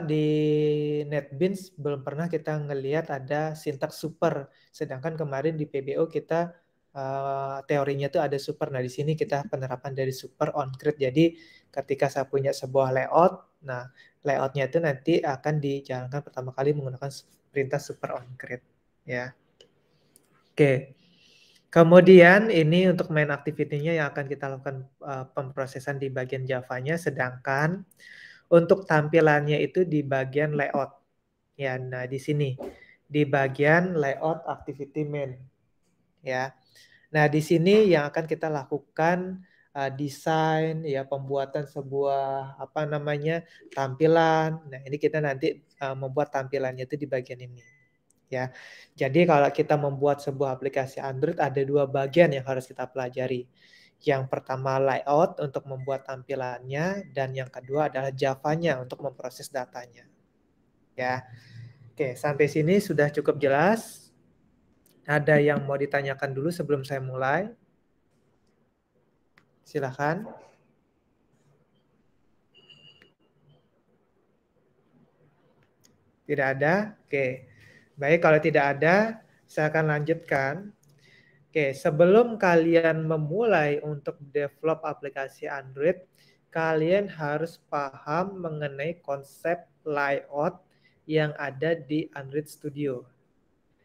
di NetBeans belum pernah kita ngelihat ada sintaks super, sedangkan kemarin di PBO kita teorinya tuh ada super. Nah, di sini kita penerapan dari super on create. Jadi ketika saya punya sebuah layout, nah layoutnya itu nanti akan dijalankan pertama kali menggunakan perintah super on create, ya. Oke. Kemudian ini untuk main activity-nya yang akan kita lakukan pemrosesan di bagian Java-nya, sedangkan untuk tampilannya itu di bagian layout. Ya, nah di sini di bagian layout activity main, ya. Nah, di sini yang akan kita lakukan desain, ya, pembuatan sebuah apa namanya tampilan. Nah, ini kita nanti membuat tampilannya itu di bagian ini, ya. Jadi kalau kita membuat sebuah aplikasi Android ada dua bagian yang harus kita pelajari. Yang pertama layout untuk membuat tampilannya, dan yang kedua adalah Java-nya untuk memproses datanya, ya. Oke, sampai sini sudah cukup jelas. Ada yang mau ditanyakan dulu sebelum saya mulai? Silakan. Tidak ada? Oke. Baik, kalau tidak ada, saya akan lanjutkan. Oke, sebelum kalian memulai untuk develop aplikasi Android, kalian harus paham mengenai konsep layout yang ada di Android Studio.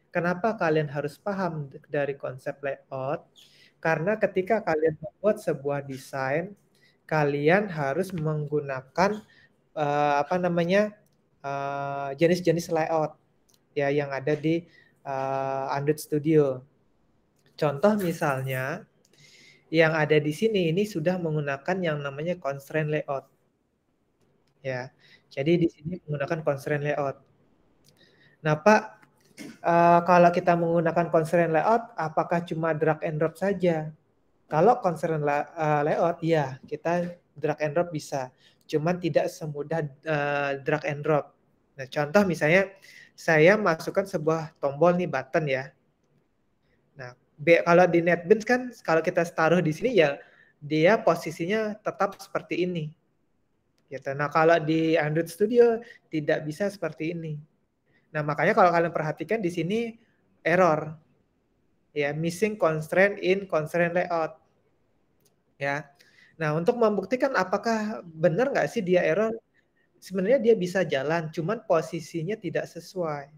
Kenapa kalian harus paham dari konsep layout? Karena ketika kalian membuat sebuah desain, kalian harus menggunakan apa namanya jenis-jenis layout, ya, yang ada di Android Studio. Contoh misalnya yang ada di sini ini sudah menggunakan yang namanya constraint layout, ya. Jadi di sini menggunakan constraint layout. Nah, Pak, kalau kita menggunakan constraint layout, apakah cuma drag and drop saja? Kalau constraint layout, ya kita drag and drop bisa, cuman tidak semudah drag and drop. Nah, contoh misalnya saya masukkan sebuah tombol nih, button ya. Nah, kalau di NetBeans kan kalau kita taruh di sini ya dia posisinya tetap seperti ini, gitu. Nah, kalau di Android Studio tidak bisa seperti ini. Nah, makanya kalau kalian perhatikan di sini error, ya, missing constraint in constraint layout, ya. Nah, untuk membuktikan apakah benar nggak sih dia error, sebenarnya dia bisa jalan, cuman posisinya tidak sesuai.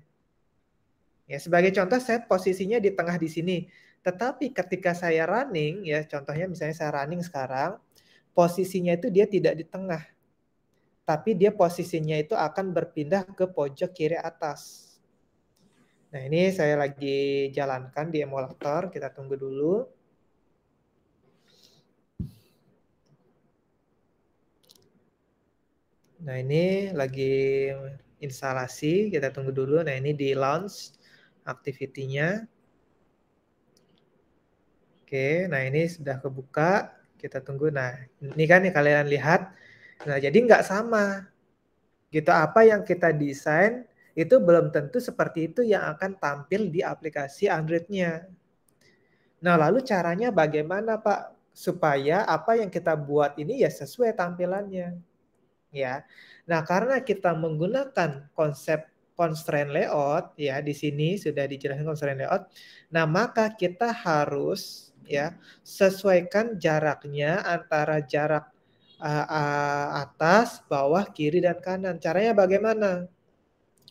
Ya, sebagai contoh saya posisinya di tengah di sini. Tetapi ketika saya running, ya contohnya misalnya saya running sekarang, posisinya itu dia tidak di tengah. Tapi dia posisinya itu akan berpindah ke pojok kiri atas. Nah, ini saya lagi jalankan di emulator, kita tunggu dulu. Nah, ini lagi instalasi, kita tunggu dulu. Nah, ini di launch activity-nya. Oke, nah ini sudah kebuka, kita tunggu. Nah, ini kan yang kalian lihat. Nah, jadi nggak sama. Gitu, apa yang kita desain itu belum tentu seperti itu yang akan tampil di aplikasi Android-nya. Nah, lalu caranya bagaimana, Pak? Supaya apa yang kita buat ini ya sesuai tampilannya, ya. Nah, karena kita menggunakan konsep constraint layout, ya, di sini sudah dijelaskan constraint layout. Nah, maka kita harus, ya, sesuaikan jaraknya antara jarak atas, bawah, kiri, dan kanan. Caranya bagaimana?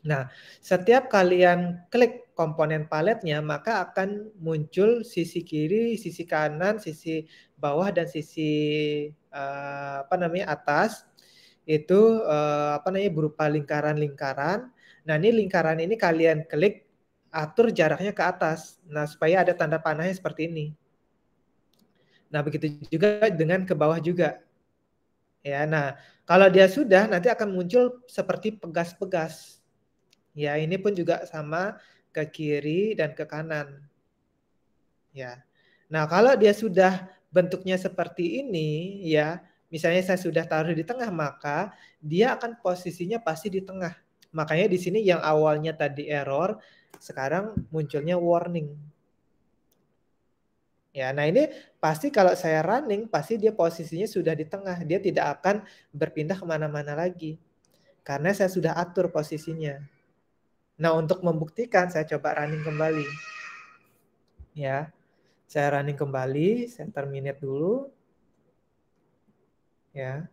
Nah, setiap kalian klik komponen paletnya, maka akan muncul sisi kiri, sisi kanan, sisi bawah, dan sisi apa namanya atas. Itu apa namanya berupa lingkaran-lingkaran. Nah, ini lingkaran ini kalian klik, atur jaraknya ke atas. Nah, supaya ada tanda panahnya seperti ini. Nah, begitu juga dengan ke bawah juga. Ya, nah kalau dia sudah nanti akan muncul seperti pegas-pegas. Ya, ini pun juga sama ke kiri dan ke kanan. Ya. Nah, kalau dia sudah bentuknya seperti ini, ya, misalnya saya sudah taruh di tengah, maka dia akan posisinya pasti di tengah. Makanya di sini yang awalnya tadi error, sekarang munculnya warning. Ya, nah ini pasti kalau saya running, pasti dia posisinya sudah di tengah. Dia tidak akan berpindah kemana-mana lagi. karena saya sudah atur posisinya. Nah, untuk membuktikan saya coba running kembali. Ya, saya running kembali, saya terminate dulu. Ya.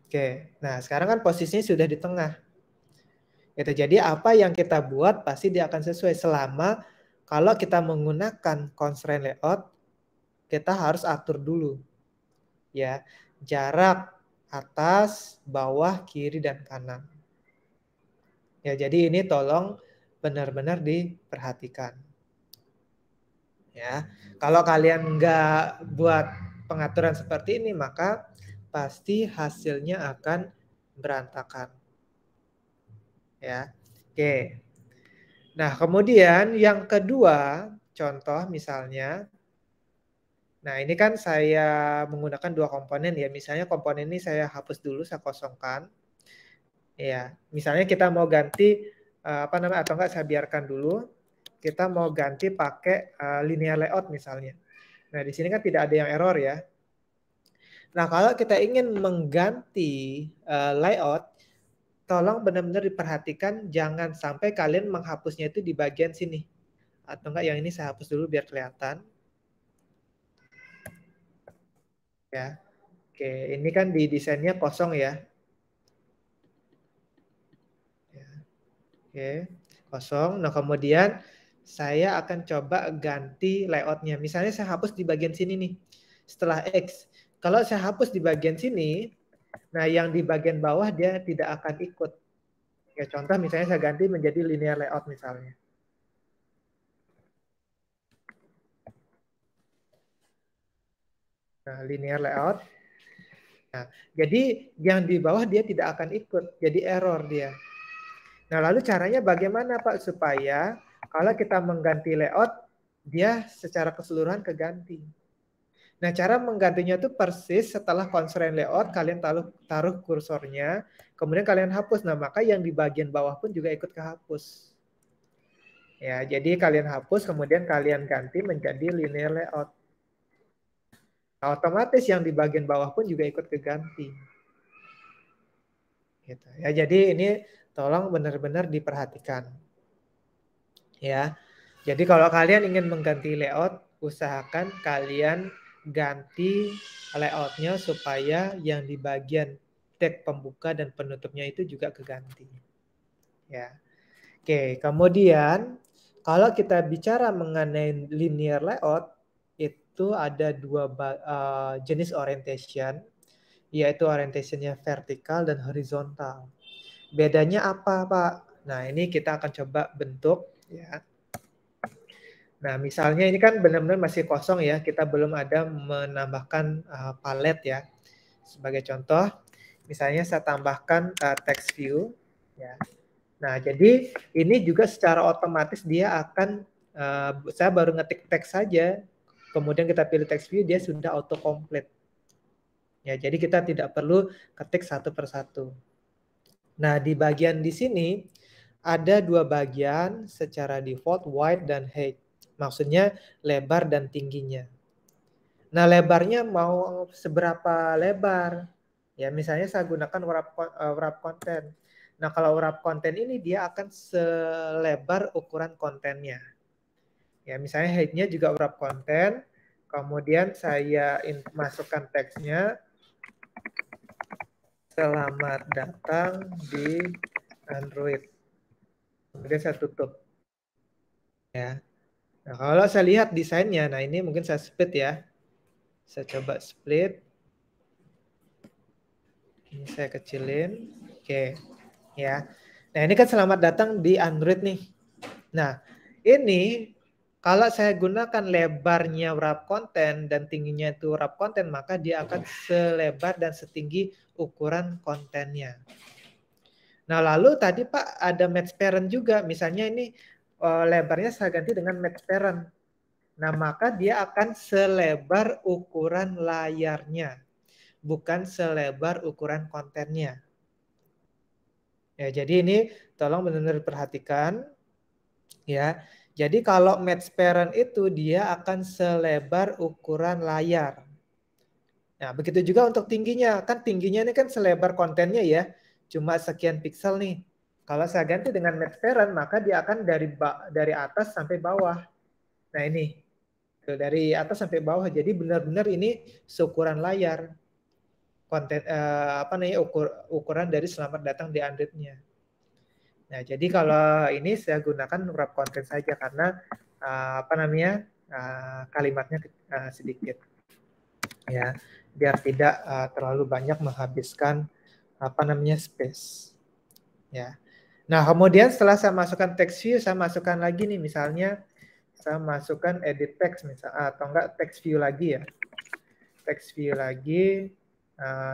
Oke, nah sekarang kan posisinya sudah di tengah. Gitu. Jadi apa yang kita buat pasti dia akan sesuai selama kalau kita menggunakan constraint layout, kita harus atur dulu. Ya, jarak atas, bawah, kiri, dan kanan. Ya, jadi ini tolong benar-benar diperhatikan. Ya, kalau kalian nggak buat pengaturan seperti ini, maka pasti hasilnya akan berantakan. Ya, oke. Nah, kemudian yang kedua, contoh misalnya, nah ini kan saya menggunakan dua komponen ya. Misalnya komponen ini saya hapus dulu, saya kosongkan. Ya, misalnya kita mau ganti apa namanya atau enggak saya biarkan dulu. Kita mau ganti pakai linear layout misalnya. Nah, di sini kan tidak ada yang error ya. Nah, kalau kita ingin mengganti layout, tolong benar-benar diperhatikan jangan sampai kalian menghapusnya itu di bagian sini. Atau enggak yang ini saya hapus dulu biar kelihatan. Ya. Oke, ini kan di desainnya kosong ya. Oke, kosong. Nah, kemudian saya akan coba ganti layoutnya. Misalnya saya hapus di bagian sini nih. Setelah X. Kalau saya hapus di bagian sini, nah yang di bagian bawah dia tidak akan ikut. Ya, contoh misalnya saya ganti menjadi linear layout misalnya. Nah, linear layout. Nah, jadi yang di bawah dia tidak akan ikut. Jadi error dia. Nah, lalu caranya bagaimana Pak supaya kalau kita mengganti layout, dia secara keseluruhan keganti. Nah, cara menggantinya itu persis setelah constraint layout, kalian taruh kursornya, kemudian kalian hapus. Nah, maka yang di bagian bawah pun juga ikut kehapus. Ya, jadi kalian hapus, kemudian kalian ganti menjadi linear layout. Nah, otomatis yang di bagian bawah pun juga ikut keganti. Gitu. Ya, jadi ini tolong benar-benar diperhatikan. Ya, jadi kalau kalian ingin mengganti layout, usahakan kalian ganti layoutnya supaya yang di bagian tag pembuka dan penutupnya itu juga keganti. Ya, oke. Kemudian kalau kita bicara mengenai linear layout, itu ada dua jenis orientation, yaitu orientationnya vertikal dan horizontal. Bedanya apa, Pak? Nah, ini kita akan coba bentuk ya. Nah, misalnya ini kan benar-benar masih kosong ya, kita belum ada menambahkan palet ya. Sebagai contoh, misalnya saya tambahkan text view ya. Nah, jadi ini juga secara otomatis dia akan saya baru ngetik teks saja, kemudian kita pilih text view, dia sudah auto complete. Ya, jadi kita tidak perlu ketik satu persatu. Nah, di bagian di sini ada dua bagian secara default, width dan height. Maksudnya lebar dan tingginya. Nah, lebarnya mau seberapa lebar? Ya, misalnya saya gunakan wrap content. Nah, kalau wrap content ini dia akan selebar ukuran kontennya. Ya, misalnya height-nya juga wrap content. Kemudian saya masukkan teksnya. Selamat datang di Android. Kemudian saya tutup. Ya. Nah, kalau saya lihat desainnya, nah ini mungkin saya split ya. Saya coba split. Ini saya kecilin. Oke. Ya. Nah, ini kan selamat datang di Android nih. Nah, ini kalau saya gunakan lebarnya wrap content dan tingginya itu wrap content, maka dia akan selebar dan setinggi ukuran kontennya. Nah, lalu tadi Pak ada match parent juga. Misalnya ini lebarnya saya ganti dengan match parent. Nah, maka dia akan selebar ukuran layarnya, bukan selebar ukuran kontennya. Ya, jadi ini tolong benar-benar perhatikan ya. Jadi kalau match parent itu dia akan selebar ukuran layar. Nah, begitu juga untuk tingginya. Kan tingginya ini kan selebar kontennya ya, cuma sekian piksel nih. Kalau saya ganti dengan match parent, maka dia akan dari atas sampai bawah. Nah ini, dari atas sampai bawah. Jadi benar-benar ini seukuran layar. Konten apa namanya ukuran dari selamat datang di Android-nya. Nah, jadi kalau ini saya gunakan wrap content saja karena apa namanya kalimatnya sedikit, ya, biar tidak terlalu banyak menghabiskan apa namanya space, ya. Nah, kemudian setelah saya masukkan text view, saya masukkan lagi nih, misalnya saya masukkan edit text misalnya, atau enggak text view lagi ya, text view lagi.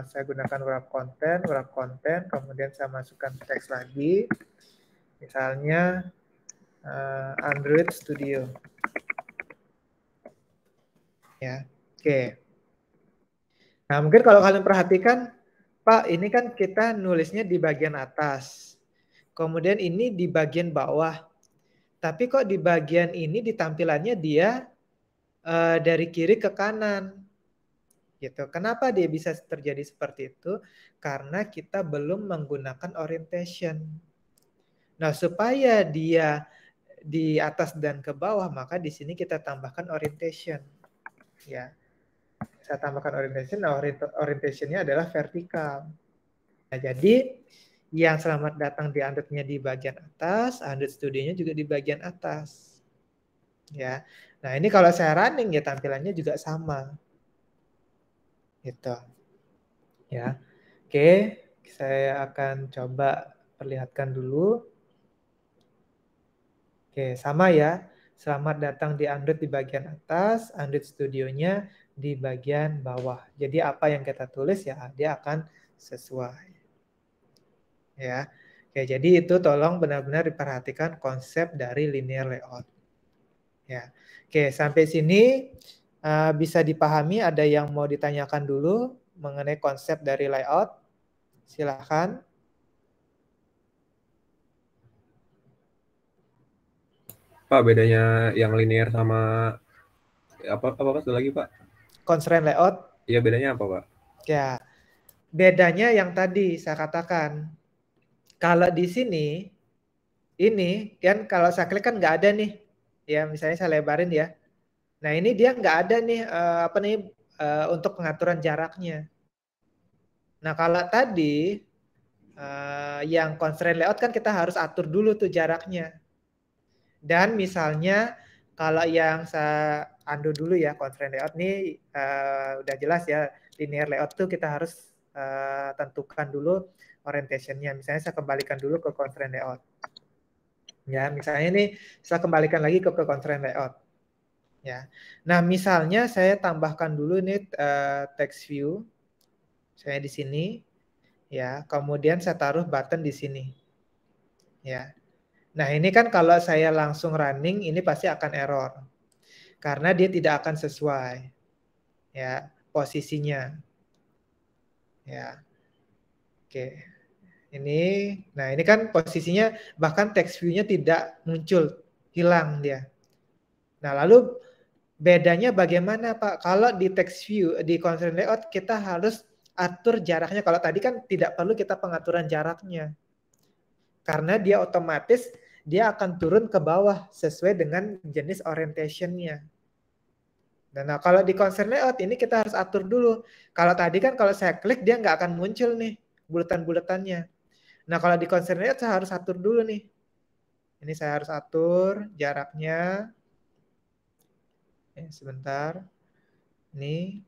Saya gunakan wrap content, kemudian saya masukkan teks lagi, misalnya Android Studio. Ya, oke. Nah, mungkin kalau kalian perhatikan, Pak, ini kan kita nulisnya di bagian atas. Kemudian ini di bagian bawah. Tapi kok di bagian ini di tampilannya dia dari kiri ke kanan. Gitu. Kenapa dia bisa terjadi seperti itu? Karena kita belum menggunakan orientation. Nah, supaya dia di atas dan ke bawah, maka di sini kita tambahkan orientation. Ya, saya tambahkan orientation. Nah, orientationnya adalah vertikal. Nah, jadi yang selamat datang di Android-nya di bagian atas, Android Studio-nya juga di bagian atas. Ya. Nah, ini kalau saya running ya tampilannya juga sama. Gitu. Ya. Oke, saya akan coba perlihatkan dulu. Oke, sama ya. Selamat datang di Android di bagian atas, Android Studio-nya di bagian bawah. Jadi apa yang kita tulis ya dia akan sesuai. Ya. Oke, jadi itu tolong benar-benar diperhatikan konsep dari linear layout. Ya. Oke, sampai sini bisa dipahami, ada yang mau ditanyakan dulu mengenai konsep dari layout? Silahkan. Pak, bedanya yang linear sama apa lagi, Pak? Constraint layout. Iya, bedanya apa, Pak? Ya, bedanya yang tadi saya katakan. Kalau di sini, ini kan kalau saya klik kan nggak ada nih. Ya, misalnya saya lebarin ya. Nah, ini dia nggak ada nih, apa nih, untuk pengaturan jaraknya. Nah, kalau tadi, yang constraint layout kan kita harus atur dulu tuh jaraknya. Dan misalnya kalau yang saya undo dulu ya, constraint layout nih udah jelas ya, linear layout tuh kita harus tentukan dulu orientation-nya. Misalnya saya kembalikan dulu ke constraint layout. Ya, misalnya ini saya kembalikan lagi ke constraint layout. Ya. Nah, misalnya saya tambahkan dulu ini text view. Saya di sini ya, kemudian saya taruh button di sini. Ya. Nah, ini kan kalau saya langsung running ini pasti akan error. Karena dia tidak akan sesuai ya posisinya. Ya. Oke. Nah ini kan posisinya bahkan text view-nya tidak muncul, hilang dia. Nah, lalu bedanya bagaimana Pak? Kalau di text view, di constraint layout kita harus atur jaraknya. Kalau tadi kan tidak perlu kita pengaturan jaraknya. Karena dia otomatis dia akan turun ke bawah sesuai dengan jenis orientation-nya. Nah, kalau di constraint layout ini kita harus atur dulu. Kalau tadi kan kalau saya klik dia nggak akan muncul nih bulatan-bulatannya. Nah, kalau di constraint layout saya harus atur dulu nih. Ini saya harus atur jaraknya. Sebentar. Ini.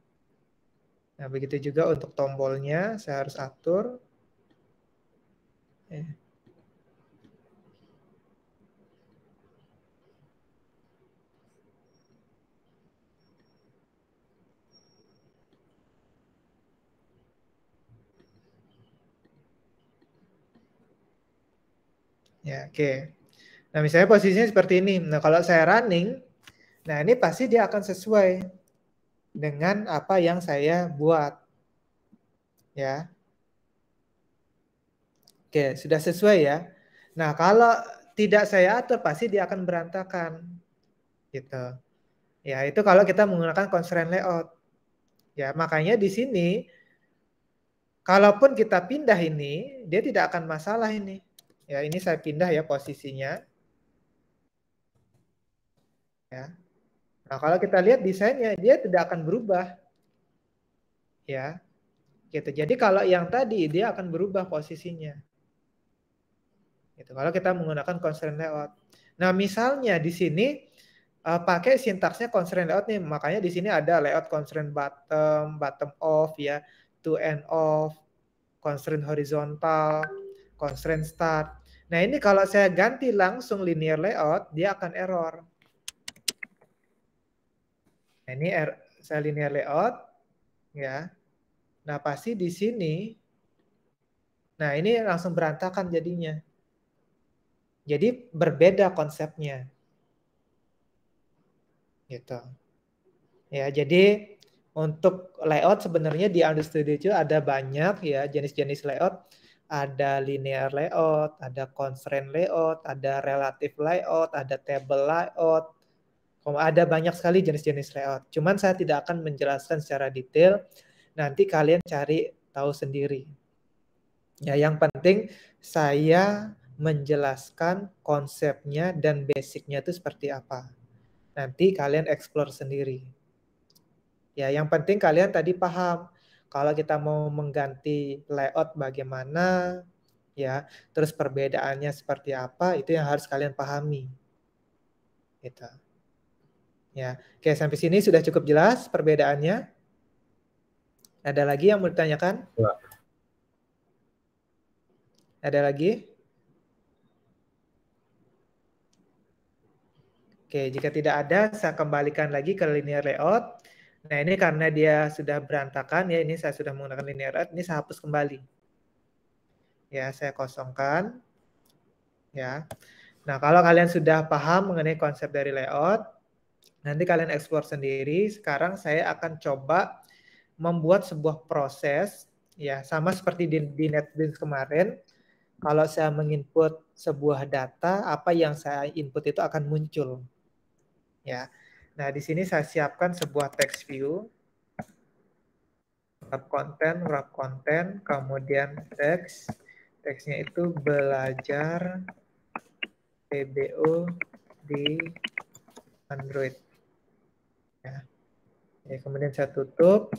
Nah, begitu juga untuk tombolnya saya harus atur. Ya, oke. Nah, misalnya posisinya seperti ini. Nah, kalau saya running, nah ini pasti dia akan sesuai dengan apa yang saya buat. Ya. Oke, sudah sesuai ya. Nah, kalau tidak saya atur pasti dia akan berantakan. Gitu. Ya, itu kalau kita menggunakan constraint layout. Ya, makanya di sini kalaupun kita pindah ini, dia tidak akan masalah ini. Ya, ini saya pindah ya posisinya. Ya. Nah, kalau kita lihat desainnya, dia tidak akan berubah. Ya, gitu. Jadi kalau yang tadi, dia akan berubah posisinya. Gitu. Kalau kita menggunakan constraint layout. Nah, misalnya di sini pakai sintaksnya constraint layout nih, makanya di sini ada layout constraint bottom, bottom off ya, to end off, constraint horizontal, constraint start. Nah, ini kalau saya ganti langsung linear layout, dia akan error. Nah, ini saya linear layout ya. Nah, pasti di sini, nah ini langsung berantakan jadinya. Jadi berbeda konsepnya. Gitu. Ya, jadi untuk layout sebenarnya di Android Studio ada banyak ya jenis-jenis layout. Ada linear layout, ada constraint layout, ada relative layout, ada table layout. Ada banyak sekali jenis-jenis layout. Cuman saya tidak akan menjelaskan secara detail. Nanti kalian cari tahu sendiri. Ya, yang penting saya menjelaskan konsepnya dan basicnya itu seperti apa. Nanti kalian explore sendiri. Ya, yang penting kalian tadi paham kalau kita mau mengganti layout bagaimana, ya, terus perbedaannya seperti apa, itu yang harus kalian pahami. Gitu. Ya, oke, sampai sini sudah cukup jelas perbedaannya. Ada lagi yang mau ditanyakan? Ya. Ada lagi? Oke, jika tidak ada, saya kembalikan lagi ke linear layout. Nah, ini karena dia sudah berantakan, ya, ini saya sudah menggunakan linear layout, ini saya hapus kembali. Ya, saya kosongkan. Ya. Nah, kalau kalian sudah paham mengenai konsep dari layout, nanti kalian explore sendiri. Sekarang saya akan coba membuat sebuah proses, ya, sama seperti di NetBeans kemarin. Kalau saya menginput sebuah data, apa yang saya input itu akan muncul. Ya. Nah, di sini saya siapkan sebuah text view, wrap content, kemudian text. Teksnya itu belajar PBO di Android. Ya. Ya, kemudian saya tutup.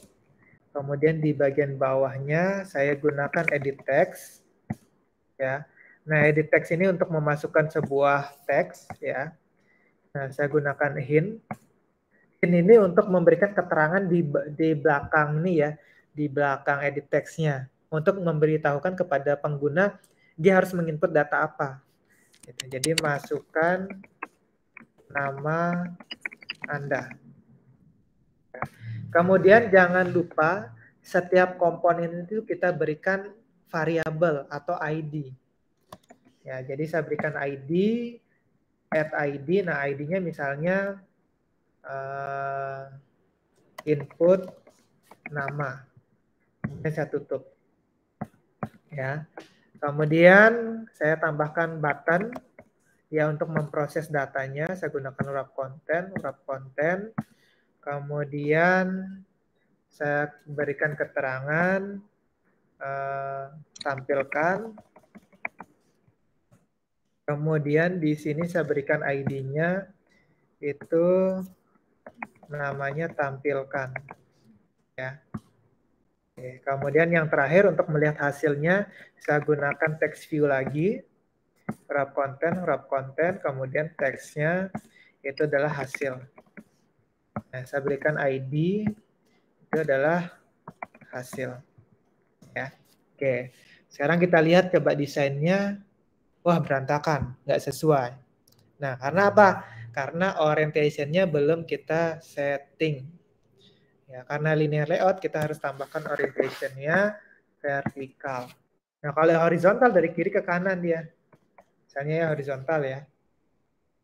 Kemudian di bagian bawahnya saya gunakan edit text. Ya. Nah, edit text ini untuk memasukkan sebuah teks. Ya. Nah, saya gunakan hint. Ini untuk memberikan keterangan di belakang nih ya, di belakang edit text-nya untuk memberitahukan kepada pengguna dia harus menginput data apa. Gitu. Jadi masukkan nama Anda. Kemudian jangan lupa setiap komponen itu kita berikan variabel atau ID. Ya, jadi saya berikan ID, add ID. Nah, ID-nya misalnya input nama. Kemudian saya tutup. Ya. Kemudian saya tambahkan button ya untuk memproses datanya. Saya gunakan wrap content. Kemudian saya berikan keterangan tampilkan. Kemudian di sini saya berikan ID-nya itu namanya tampilkan. Ya. Oke, kemudian yang terakhir untuk melihat hasilnya saya gunakan text view lagi, wrap content, kemudian teksnya itu adalah hasil. Nah, saya berikan ID itu adalah hasil. Ya, oke. Sekarang kita lihat coba desainnya, wah berantakan, nggak sesuai. Nah, karena apa? Karena orientation-nya belum kita setting. Ya, karena linear layout kita harus tambahkan orientation-nya vertikal. Nah, kalau horizontal dari kiri ke kanan dia. Misalnya ya horizontal ya.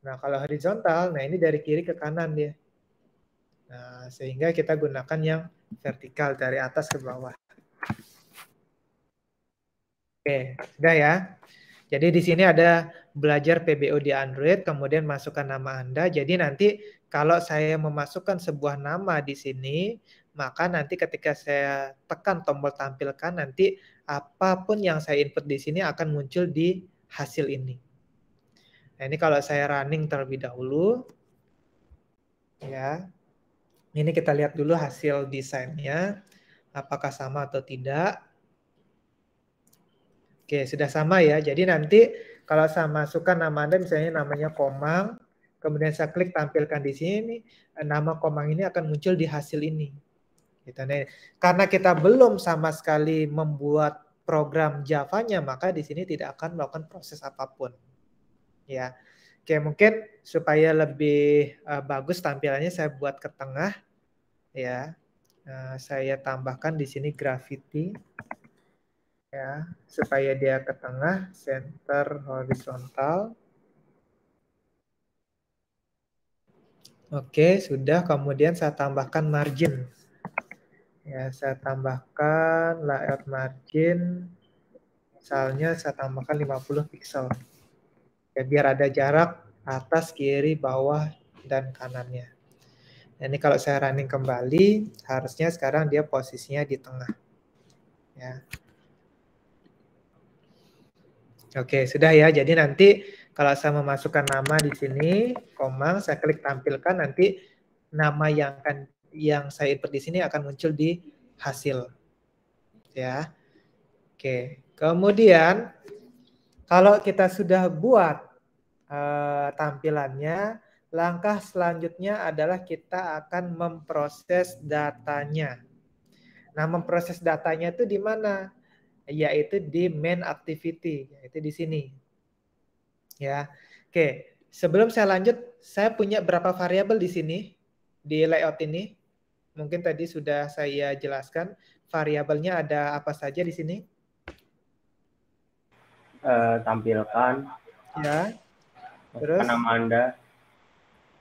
Nah, kalau horizontal, nah ini dari kiri ke kanan dia. Nah, sehingga kita gunakan yang vertikal dari atas ke bawah. Oke, sudah ya. Jadi di sini ada belajar PBO di Android, kemudian masukkan nama Anda. Jadi nanti kalau saya memasukkan sebuah nama di sini, maka nanti ketika saya tekan tombol tampilkan, nanti apapun yang saya input di sini akan muncul di hasil ini. Nah, ini kalau saya running terlebih dahulu, ya. Ini kita lihat dulu hasil desainnya, apakah sama atau tidak. Oke, sudah sama ya. Jadi nanti kalau saya masukkan nama Anda, misalnya namanya Komang, kemudian saya klik tampilkan di sini, nama Komang ini akan muncul di hasil ini. Gitu. Nah, karena kita belum sama sekali membuat program Java-nya, maka di sini tidak akan melakukan proses apapun. Ya, oke, mungkin supaya lebih bagus tampilannya saya buat ke tengah. Ya, saya tambahkan di sini Gravity. Ya, supaya dia ke tengah, center horizontal. Oke, sudah. Kemudian saya tambahkan margin. Ya, saya tambahkan layout margin. Misalnya saya tambahkan 50 pixel. Ya, biar ada jarak atas, kiri, bawah, dan kanannya. Nah, ini kalau saya running kembali, harusnya sekarang dia posisinya di tengah. Ya. Oke, sudah ya. Jadi nanti kalau saya memasukkan nama di sini, Komang, saya klik tampilkan, nanti nama yang saya input di sini akan muncul di hasil. Ya. Oke. Kemudian kalau kita sudah buat tampilannya, langkah selanjutnya adalah kita akan memproses datanya. Nah, memproses datanya itu di mana? Yaitu di main activity, yaitu di sini. Ya, oke. Sebelum saya lanjut, saya punya berapa variabel di sini di layout ini? Mungkin tadi sudah saya jelaskan. Variabelnya ada apa saja di sini? Tampilkan. Ya. Terus? Nama Anda.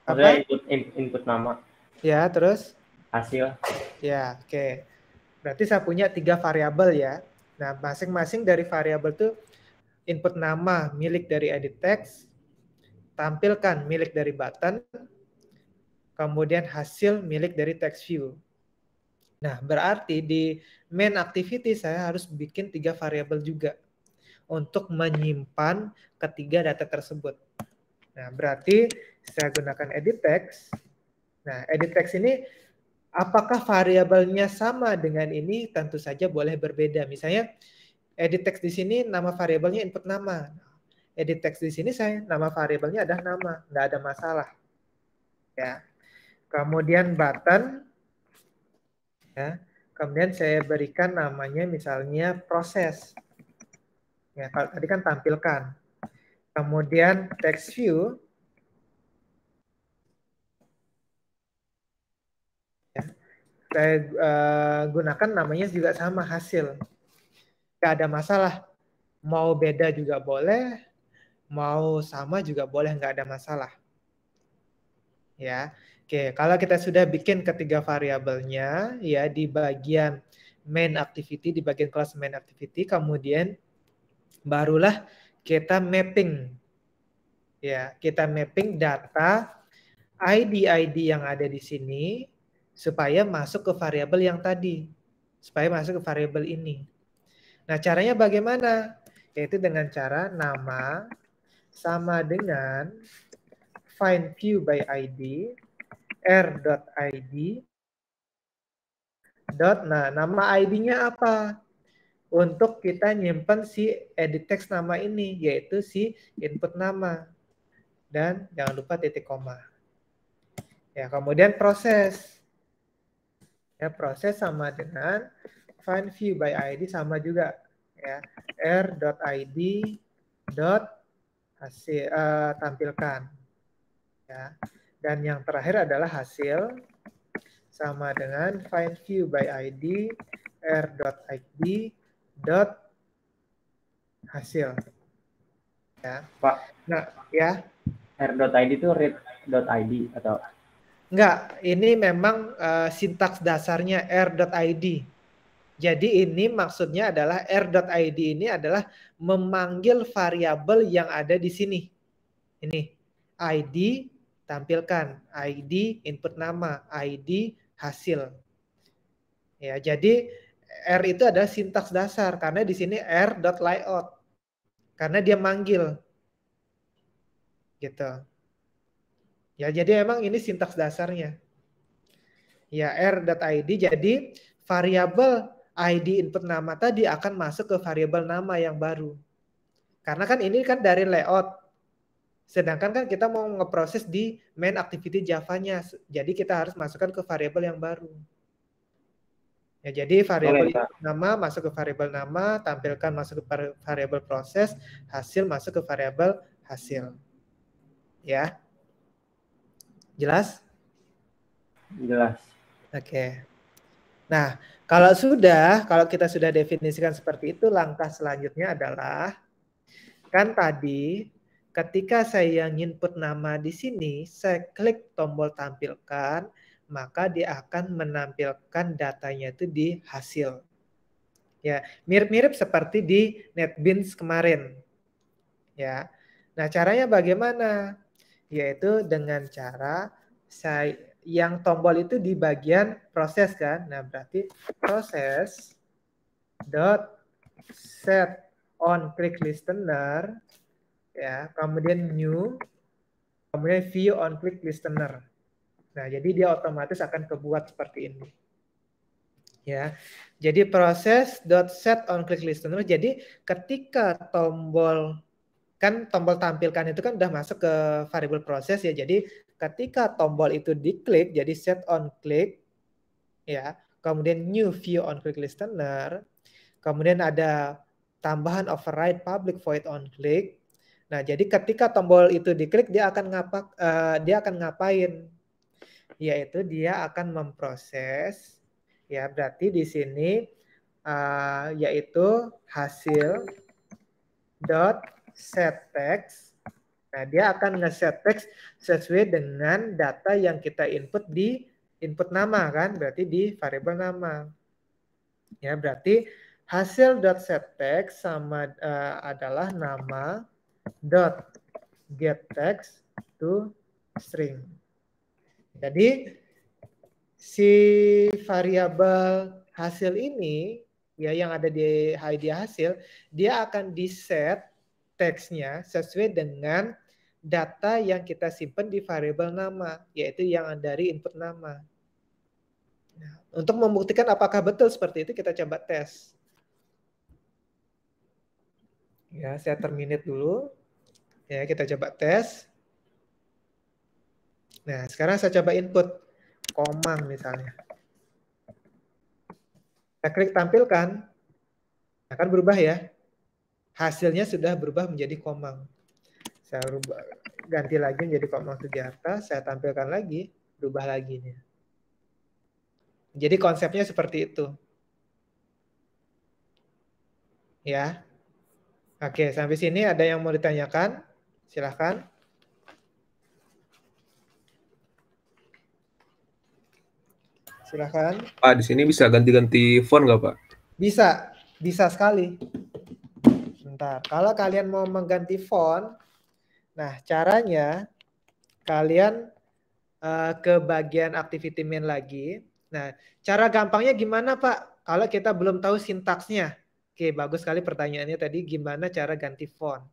Apa? Input nama. Ya, terus? Hasil. Ya, oke. Berarti saya punya 3 variabel ya. Nah, masing-masing dari variabel itu input nama milik dari edit text, tampilkan milik dari button, kemudian hasil milik dari text view. Nah, berarti di main activity saya harus bikin 3 variabel juga untuk menyimpan ketiga data tersebut. Nah, berarti saya gunakan edit text. Nah, edit text ini apakah variabelnya sama dengan ini? Tentu saja boleh berbeda. Misalnya edit text di sini nama variabelnya input nama. Edit text di sini saya nama variabelnya adalah nama, nggak ada masalah. Ya. Kemudian button, ya. Kemudian saya berikan namanya misalnya proses. Ya, kalau tadi kan tampilkan. Kemudian text view, ya, saya gunakan namanya juga sama hasil. Nggak ada masalah. Mau beda juga boleh, mau sama juga boleh, nggak ada masalah. Ya, oke. Kalau kita sudah bikin ketiga variabelnya, ya di bagian main activity, di bagian kelas main activity, kemudian barulah kita mapping. Ya, kita mapping data ID yang ada di sini supaya masuk ke variabel yang tadi, supaya masuk ke variabel ini. Nah, caranya bagaimana? Yaitu dengan cara nama sama dengan find view by ID r.id. Nah, nama ID-nya apa? Untuk kita nyimpen si edit text nama ini, yaitu si input nama. Dan jangan lupa titik koma. Ya, kemudian proses. Ya, proses sama dengan find view by ID sama juga. Ya, r.id hasil tampilkan. Ya. Dan yang terakhir adalah hasil sama dengan find view by ID r.id hasil. Ya. Pak. Nah, ya. R.id itu read.id atau? Enggak, ini memang sintaks dasarnya r.id. Jadi ini maksudnya adalah r.id ini adalah memanggil variabel yang ada di sini. Ini ID tampilkan, ID input nama, ID hasil. Ya, jadi R itu adalah sintaks dasar karena di sini r.layout karena dia manggil gitu. Ya, jadi emang ini sintaks dasarnya. Ya, r.id jadi variabel ID input nama tadi akan masuk ke variabel nama yang baru. Karena kan ini kan dari layout. Sedangkan kan kita mau ngeproses di main activity Java-nya. Jadi kita harus masukkan ke variabel yang baru. Ya, jadi variabel nama masuk ke variabel nama, tampilkan masuk ke variabel proses, hasil masuk ke variabel hasil. Ya. Jelas? Jelas. Oke. Nah, kalau kita sudah definisikan seperti itu, langkah selanjutnya adalah kan tadi ketika saya input nama di sini, saya klik tombol tampilkan, maka dia akan menampilkan datanya itu di hasil. Ya, mirip-mirip seperti di NetBeans kemarin. Ya. Nah, caranya bagaimana? Yaitu dengan cara yang tombol itu di bagian proses kan. Nah, berarti proses dot set on click listener ya, kemudian new, kemudian view on click listener. Nah, jadi dia otomatis akan kebuat seperti ini. Ya. Jadi proses dot set on click listener. Jadi ketika tombol tampilkan itu kan udah masuk ke variabel proses ya. Jadi ketika tombol itu diklik jadi set on click ya, kemudian new view on click listener, kemudian ada tambahan override public void on click. Nah, jadi ketika tombol itu diklik dia akan ngapain? Yaitu dia akan memproses ya, berarti di sini yaitu hasil dot set text. Nah, dia akan nge-set text sesuai dengan data yang kita input di input nama kan, berarti di variabel nama. Ya, berarti hasil dot set text sama adalah nama dot get text to string. Jadi si variabel hasil ini ya yang ada di ID hasil, dia akan di-set teksnya sesuai dengan data yang kita simpan di variabel nama, yaitu yang dari input nama. Nah, untuk membuktikan apakah betul seperti itu, kita coba tes. Ya, saya terminate dulu. Ya, kita coba tes. Nah, sekarang saya coba input komang misalnya. Saya klik tampilkan, akan berubah ya. Hasilnya sudah berubah menjadi komang. Saya ganti lagi menjadi Komang Sugiarta, saya tampilkan lagi, berubah lagi nih. Jadi konsepnya seperti itu. Ya. Oke, sampai sini ada yang mau ditanyakan? Silahkan. Silahkan. Pak, di sini bisa ganti-ganti font nggak, Pak? Bisa, bisa sekali. Bentar, kalau kalian mau mengganti font, nah caranya kalian ke bagian activity main lagi. Nah, cara gampangnya gimana Pak? Kalau kita belum tahu sintaksnya. Oke, bagus sekali pertanyaannya tadi, gimana cara ganti font.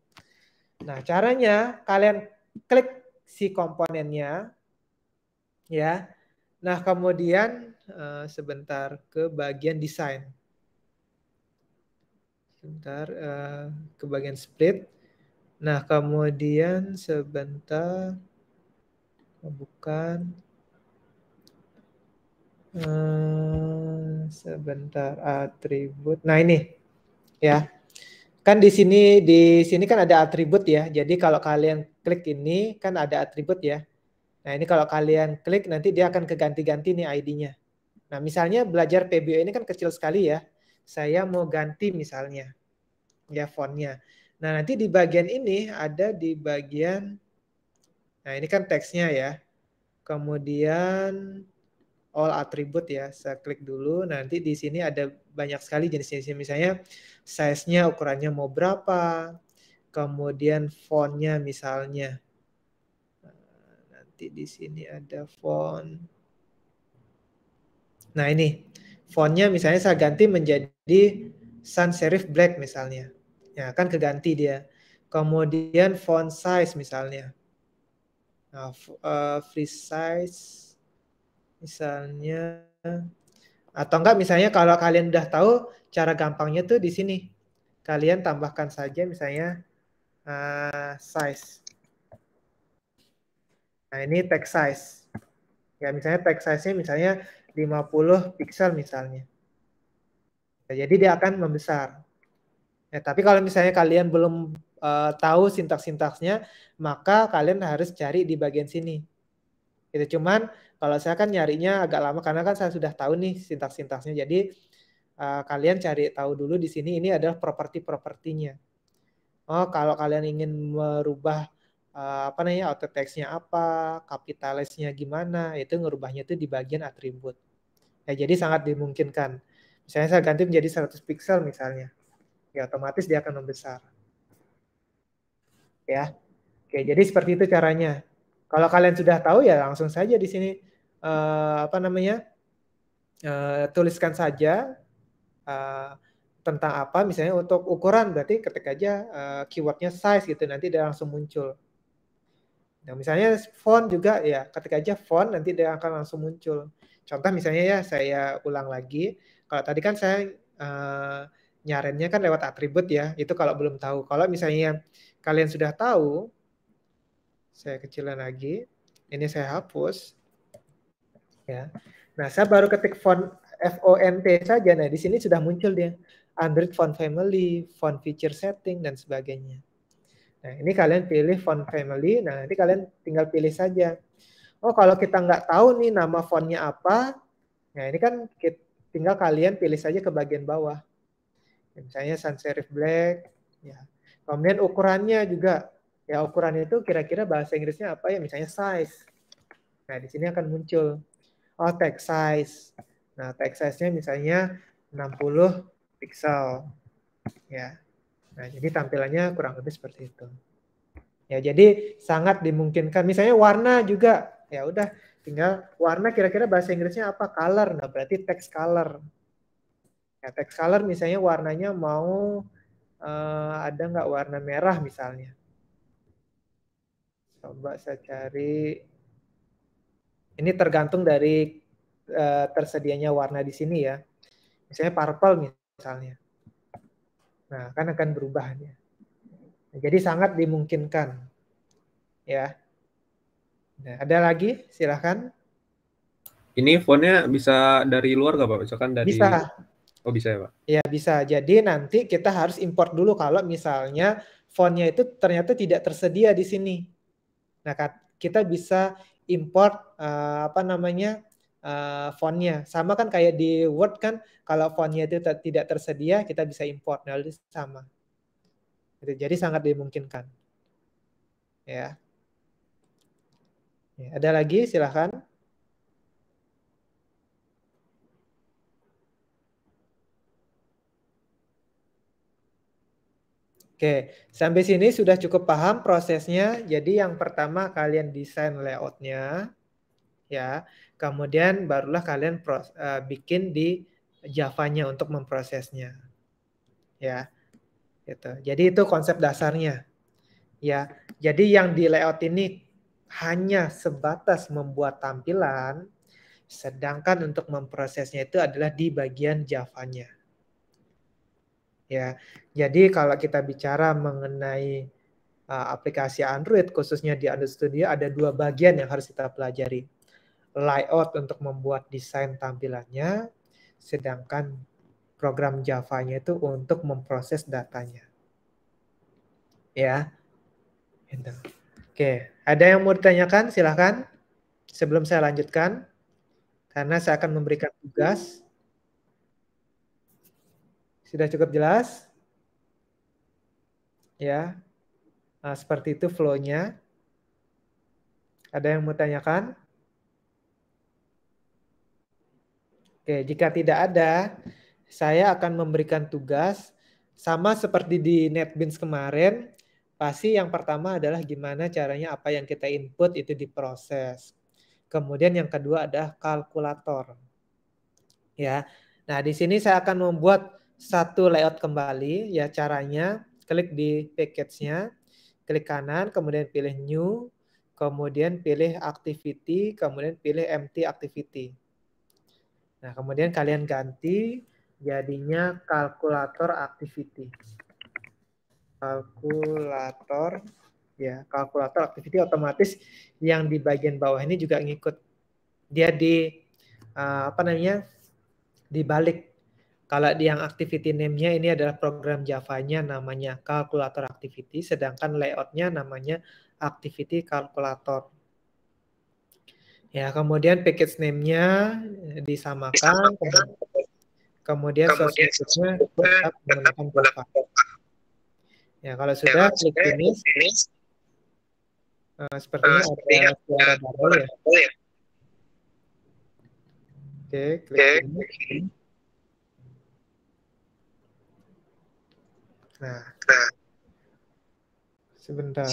Nah, caranya kalian klik si komponennya, ya. Nah, kemudian sebentar ke bagian desain. Sebentar ke bagian split. Nah, kemudian sebentar bukan sebentar atribut. Nah, ini ya. Kan di sini kan ada atribut ya. Jadi kalau kalian klik ini kan ada atribut ya. Nah, ini kalau kalian klik nanti dia akan keganti-ganti nih ID-nya. Nah, misalnya belajar PBO ini kan kecil sekali ya. Saya mau ganti misalnya ya fontnya. Nah, nanti di bagian ini ada di bagian, nah ini kan teksnya ya. Kemudian all atribut ya. Saya klik dulu. Nanti di sini ada banyak sekali jenis-jenisnya. Misalnya size-nya ukurannya mau berapa. Kemudian font-nya misalnya. Nanti di sini ada font. Nah ini fontnya misalnya saya ganti menjadi sans serif black misalnya. Ya, kan keganti dia. Kemudian font size misalnya. Nah, free size misalnya, atau enggak misalnya kalau kalian udah tahu cara gampangnya tuh di sini. Kalian tambahkan saja misalnya size. Nah, ini text size. Ya, misalnya text size-nya misalnya 50 pixel misalnya. Ya, jadi dia akan membesar. Ya, tapi kalau misalnya kalian belum tahu sintaks-sintaksnya, maka kalian harus cari di bagian sini. Itu cuman kalau saya kan nyarinya agak lama karena kan saya sudah tahu nih sintaks-sintaksnya. Jadi kalian cari tahu dulu di sini, ini adalah properti-propertinya. Oh, kalau kalian ingin merubah apa namanya auto text-nya apa, capitalize-nya gimana, itu ngerubahnya itu di bagian atribut. Ya, jadi sangat dimungkinkan. Misalnya saya ganti menjadi 100 pixel misalnya. Ya, otomatis dia akan membesar. Ya. Oke, jadi seperti itu caranya. Kalau kalian sudah tahu ya langsung saja di sini apa namanya? Tuliskan saja tentang apa, misalnya untuk ukuran berarti ketik aja keywordnya size gitu, nanti dia langsung muncul. Nah, misalnya font juga ya ketik aja font, nanti dia akan langsung muncul. Contoh misalnya ya saya ulang lagi, kalau tadi kan saya nyarennya kan lewat atribut ya, itu kalau belum tahu. Kalau misalnya kalian sudah tahu, saya kecilin lagi, ini saya hapus. Ya. Nah, saya baru ketik font font saja. Nah, di sini sudah muncul dia Android font family, font feature setting dan sebagainya. Nah, ini kalian pilih font family. Nah, nanti kalian tinggal pilih saja. Oh, kalau kita nggak tahu nih nama fontnya apa, nah ini kan tinggal kalian pilih saja ke bagian bawah. Misalnya sans serif black. Ya. Kemudian ukurannya juga. Ya, ukurannya itu kira-kira bahasa Inggrisnya apa ya? Misalnya size. Nah, di sini akan muncul. Oh, text size. Nah, text size-nya misalnya 60 pixel. Ya. Nah, jadi tampilannya kurang lebih seperti itu. Ya, jadi sangat dimungkinkan. Misalnya warna juga. Ya udah, tinggal warna kira-kira bahasa Inggrisnya apa? Color. Nah, berarti text color. Ya, text color misalnya warnanya mau ada nggak warna merah misalnya. Coba saya cari. Ini tergantung dari tersedianya warna di sini ya. Misalnya purple misalnya. Nah, kan akan berubah dia. Nah, jadi sangat dimungkinkan. Ya. Nah, ada lagi? Silahkan. Ini fontnya bisa dari luar nggak Pak? Misalkan dari... Bisa. Oh bisa ya Pak? Ya bisa. Jadi nanti kita harus import dulu kalau misalnya fontnya itu ternyata tidak tersedia di sini. Nah, kita bisa import apa namanya fontnya. Sama kan kayak di Word kan, kalau fontnya itu tidak tersedia, kita bisa import. Nah, itu sama. Jadi sangat dimungkinkan. Ya. Ada lagi? Silahkan. Oke, sampai sini sudah cukup paham prosesnya. Jadi yang pertama kalian desain layoutnya, ya. Kemudian barulah kalian bikin di Java-nya untuk memprosesnya, ya. Gitu. Jadi itu konsep dasarnya, ya. Jadi yang di layout ini hanya sebatas membuat tampilan, sedangkan untuk memprosesnya itu adalah di bagian Java-nya. Ya, jadi kalau kita bicara mengenai aplikasi Android, khususnya di Android Studio, ada dua bagian yang harus kita pelajari. Layout untuk membuat desain tampilannya, sedangkan program Java-nya itu untuk memproses datanya. Ya, gitu. Oke, ada yang mau ditanyakan? Silahkan. Sebelum saya lanjutkan, karena saya akan memberikan tugas. Sudah cukup jelas? Ya, nah, seperti itu flow-nya. Ada yang mau tanyakan? Oke, jika tidak ada, saya akan memberikan tugas sama seperti di NetBeans kemarin. Pasti yang pertama adalah gimana caranya apa yang kita input itu diproses. Kemudian yang kedua adalah kalkulator. Ya. Nah, di sini saya akan membuat satu layout kembali. Ya, caranya klik di package-nya, klik kanan, kemudian pilih new, kemudian pilih activity, kemudian pilih empty activity. Nah, kemudian kalian ganti jadinya kalkulator activity. Kalkulator, ya, kalkulator activity otomatis yang di bagian bawah ini juga ngikut. Dia di dibalik. Kalau di yang activity name-nya ini adalah program Java-nya namanya kalkulator activity, sedangkan layout-nya namanya activity calculator. Ya, kemudian package name-nya disamakan, kemudian source message-nya tetap menggunakan Java. Ya, kalau sudah klik finish. Sepertinya ada suara double ya. Oke, klik finish. Nah, sebentar.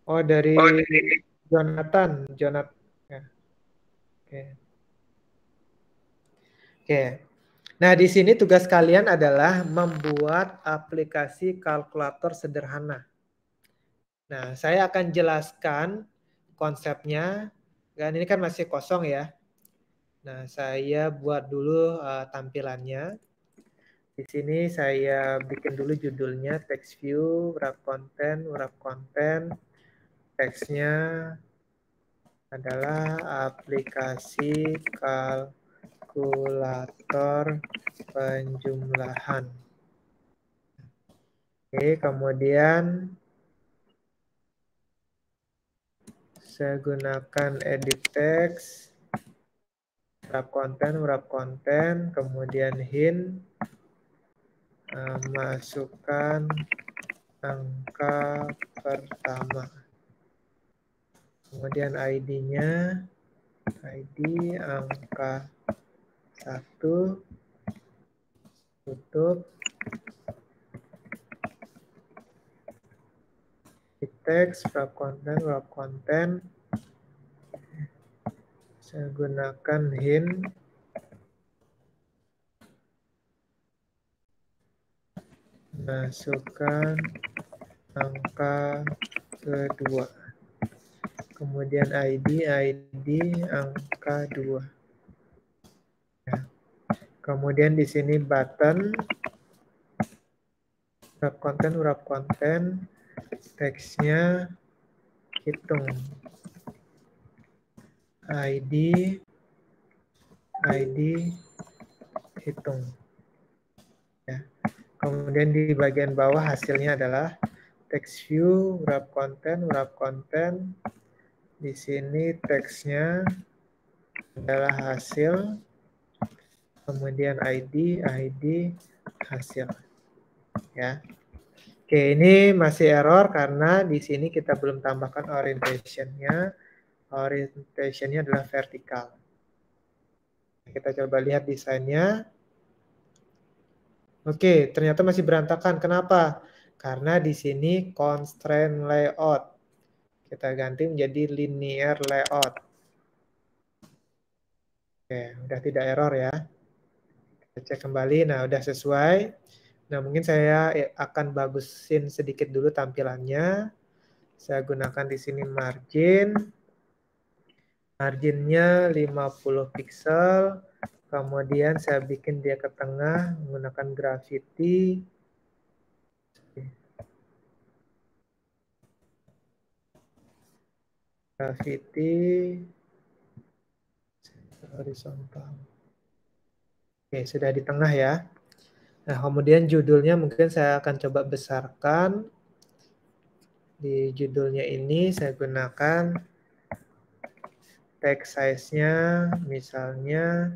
Oh, dari Jonathan. Ya. Oke. Nah, di sini tugas kalian adalah membuat aplikasi kalkulator sederhana. Nah, saya akan jelaskan konsepnya. Dan ini kan masih kosong ya. Nah, saya buat dulu tampilannya. Di sini saya bikin dulu judulnya text view, wrap content. Teksnya adalah aplikasi kalkulator penjumlahan. Oke, kemudian saya gunakan edit text, wrap content, kemudian hint, masukkan angka pertama. Kemudian ID-nya, ID angka 1, tutup. Text, wrap content. Saya gunakan hint. Masukkan angka kedua. Kemudian ID angka 2. Ya. Kemudian di sini button, wrap content, teksnya hitung. ID hitung. Ya. Kemudian di bagian bawah hasilnya adalah text view, wrap content. Di sini teksnya adalah hasil. Kemudian ID hasil. Ya. Oke, ini masih error karena di sini kita belum tambahkan orientation-nya. Orientation-nya adalah vertikal. Kita coba lihat desainnya. Oke, ternyata masih berantakan. Kenapa? Karena di sini constraint layout. Kita ganti menjadi linear layout. Oke, udah tidak error ya. Kita cek kembali. Nah, udah sesuai. Nah, mungkin saya akan bagusin sedikit dulu tampilannya. Saya gunakan di sini margin. Marginnya 50 pixel. Kemudian saya bikin dia ke tengah menggunakan gravity. Horizontal. Oke, sudah di tengah ya. Nah, kemudian judulnya mungkin saya akan coba besarkan. Di judulnya ini saya gunakan text size-nya misalnya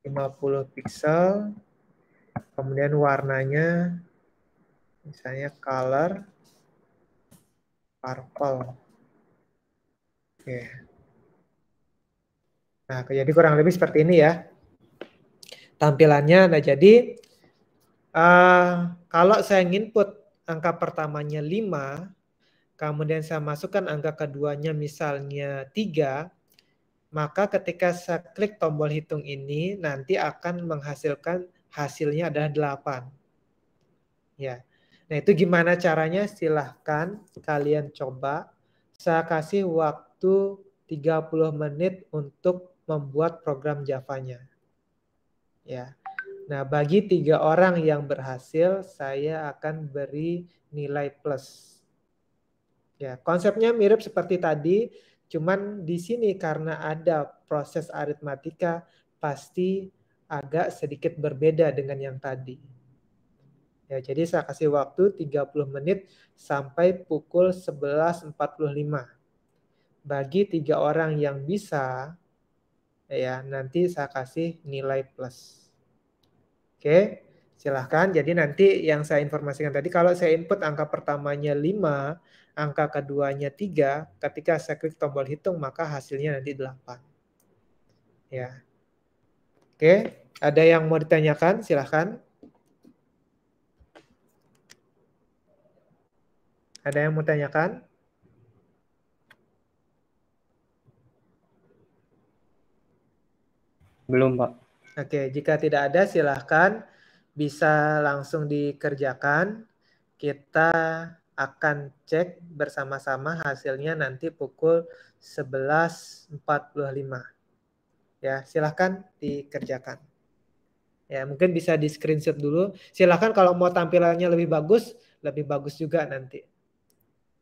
50 pixel. Kemudian warnanya misalnya color purple. Oke. Nah, jadi kurang lebih seperti ini ya tampilannya. Nah, jadi kalau saya input angka pertamanya 5, kemudian saya masukkan angka keduanya misalnya 3, maka ketika saya klik tombol hitung ini, nanti akan menghasilkan hasilnya adalah 8. Ya. Nah, itu gimana caranya? Silahkan kalian coba. Saya kasih waktu 30 menit untuk membuat program Java-nya. Ya. Nah, bagi 3 orang yang berhasil, saya akan beri nilai plus. Ya, konsepnya mirip seperti tadi, cuman di sini karena ada proses aritmatika, pasti agak sedikit berbeda dengan yang tadi. Ya, jadi saya kasih waktu 30 menit sampai pukul 11.45. Bagi 3 orang yang bisa, ya nanti saya kasih nilai plus. Oke, silahkan. Jadi nanti yang saya informasikan tadi, kalau saya input angka pertamanya 5, angka keduanya 3, ketika saya klik tombol hitung, maka hasilnya nanti 8. Ya. Oke, ada yang mau ditanyakan? Silahkan. Ada yang mau tanyakan? Belum, Pak. Oke, jika tidak ada silahkan bisa langsung dikerjakan. Kita akan cek bersama-sama hasilnya nanti pukul 11.45. Ya, silahkan dikerjakan. Ya, mungkin bisa di screenshot dulu. Silahkan kalau mau tampilannya lebih bagus juga nanti.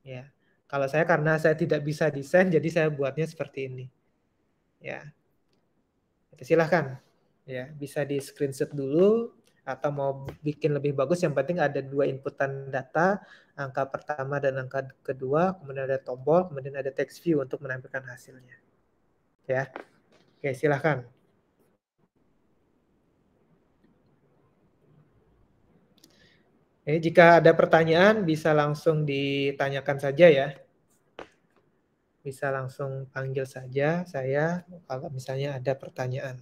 Ya, kalau saya karena saya tidak bisa desain, jadi saya buatnya seperti ini. Ya, silahkan. Ya, bisa di screenshot dulu atau mau bikin lebih bagus, yang penting ada 2 inputan data, angka pertama dan angka kedua, kemudian ada tombol, kemudian ada text view untuk menampilkan hasilnya. Ya, oke, silahkan. Jika ada pertanyaan bisa langsung ditanyakan saja ya. Bisa langsung panggil saja saya kalau misalnya ada pertanyaan.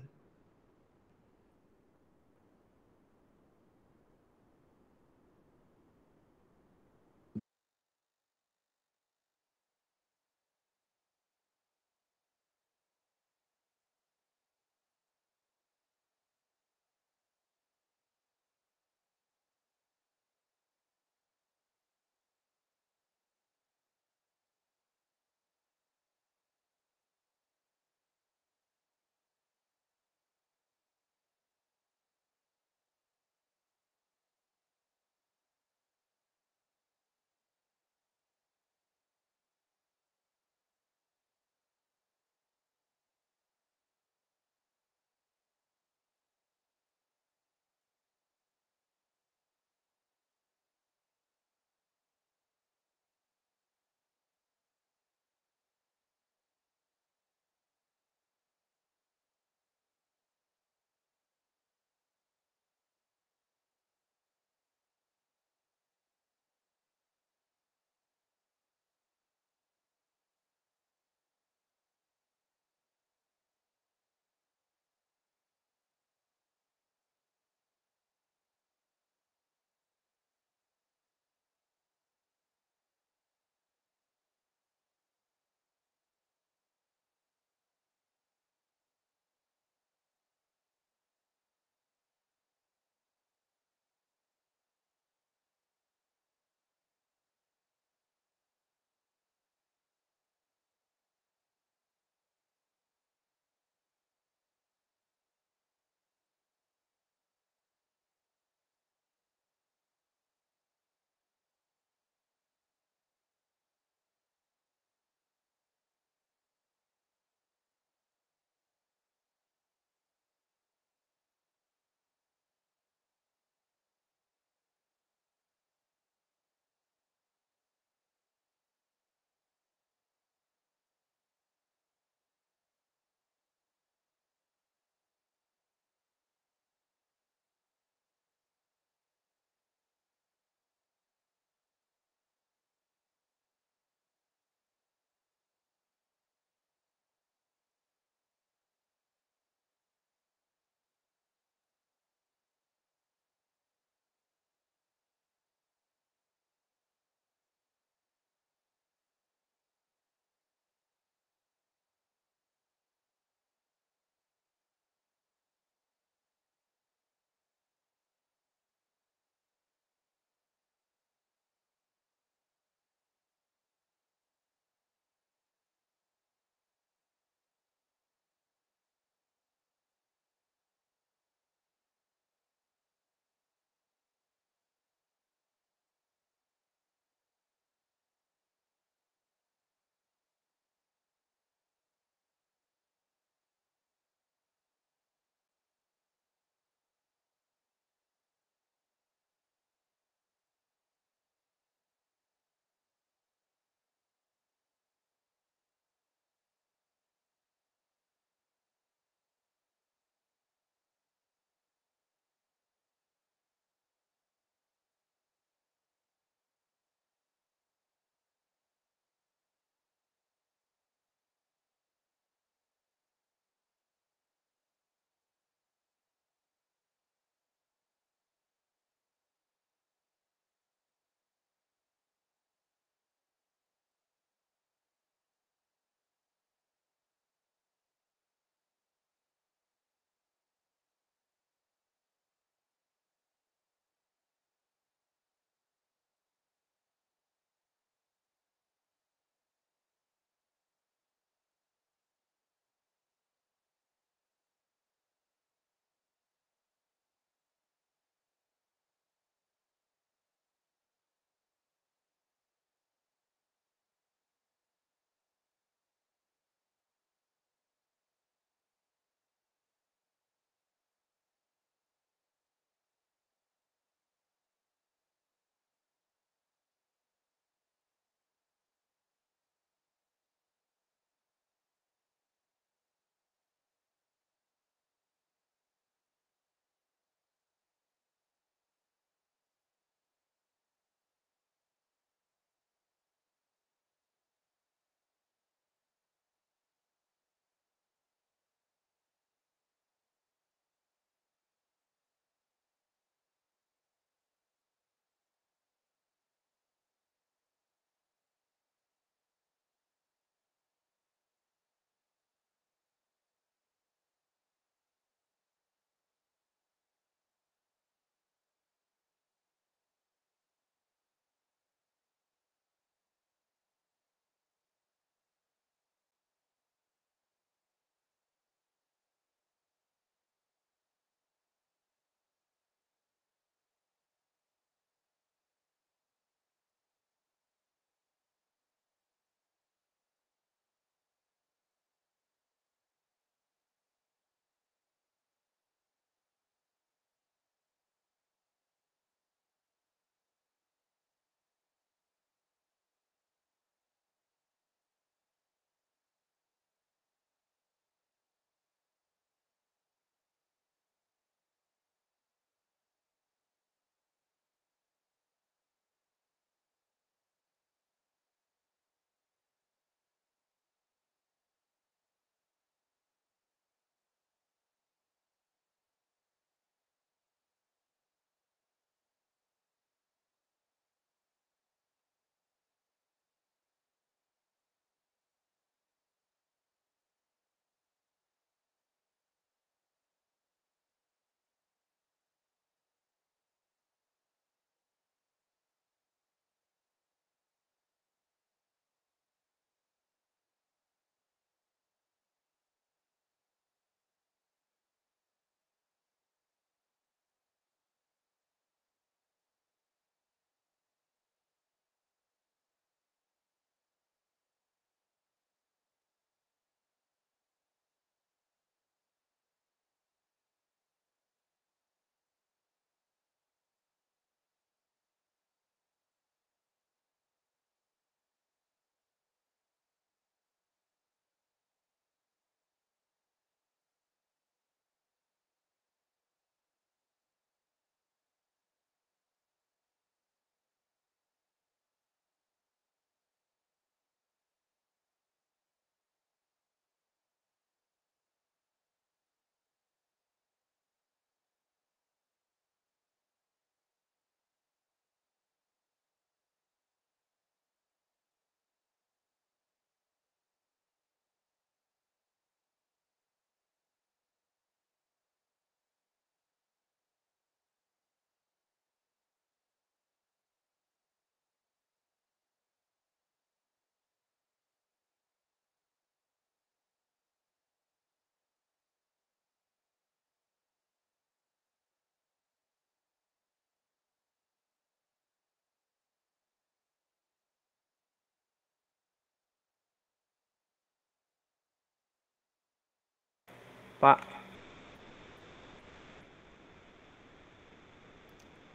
Pak,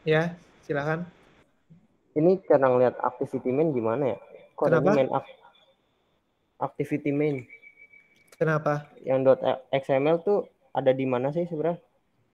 Ya, silakan. ini cara ngeliat activity main gimana ya? Kok adanya Kenapa? main activity main? Kenapa? Yang .xml tuh ada di mana sih sebenarnya?